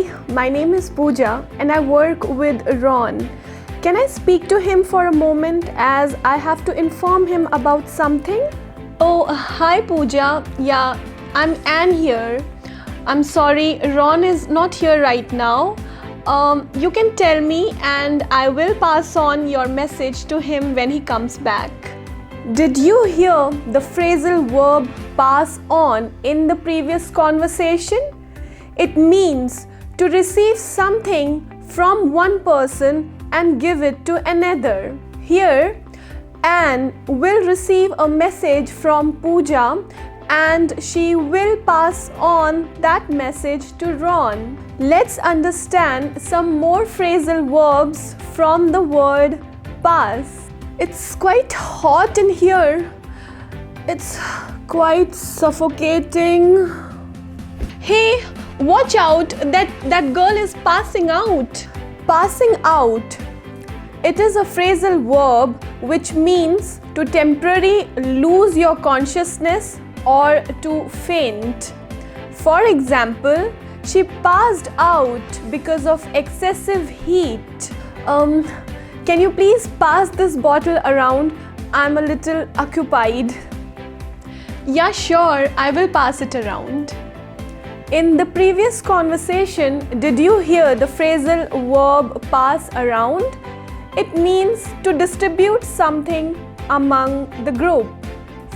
Hi, my name is Pooja and I work with Ron. Can I speak to him for a moment as I have to inform him about something? Oh, hi Pooja. Yeah, I'm Anne here. I'm sorry, Ron is not here right now. You can tell me and I will pass on your message to him when he comes back. Did you hear the phrasal verb pass on in the previous conversation? It means to receive something from one person and give it to another. Here, Anne will receive a message from Pooja and she will pass on that message to Ron. Let's understand some more phrasal verbs from the word pass. It's quite hot in here. It's quite suffocating. Hey, watch out, that girl is passing out. Passing out. It is a phrasal verb which means to temporarily lose your consciousness or to faint. For example, she passed out because of excessive heat. Can you please pass this bottle around? I'm a little occupied. Yeah, sure, I will pass it around. In the previous conversation, did you hear the phrasal verb pass around? It means to distribute something among the group.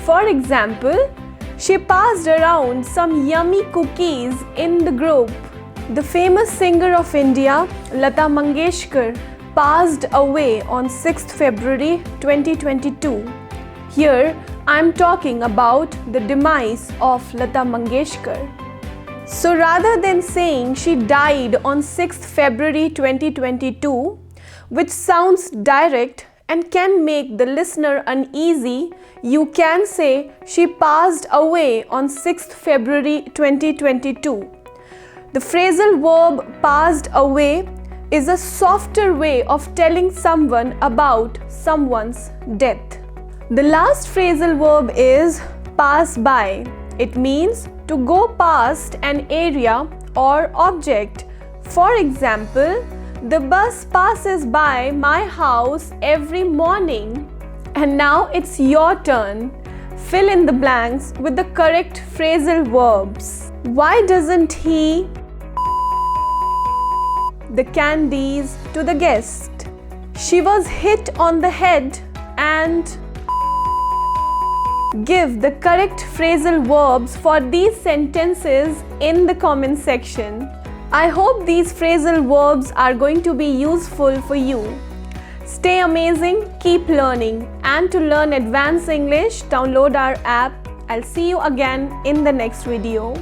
For example, she passed around some yummy cookies in the group. The famous singer of India, Lata Mangeshkar, passed away on 6th February 2022. Here, I am talking about the demise of Lata Mangeshkar. So rather than saying she died on 6th February 2022, which sounds direct and can make the listener uneasy, you can say she passed away on 6th February 2022. The phrasal verb passed away is a softer way of telling someone about someone's death. The last phrasal verb is pass by. It means to go past an area or object. For example, the bus passes by my house every morning. And now it's your turn. Fill in the blanks with the correct phrasal verbs. Why doesn't he the candies to the guest? She was hit on the head and give the correct phrasal verbs for these sentences in the comment section. I hope these phrasal verbs are going to be useful for you. Stay amazing, keep learning, and to learn advanced English, download our app. I'll see you again in the next video.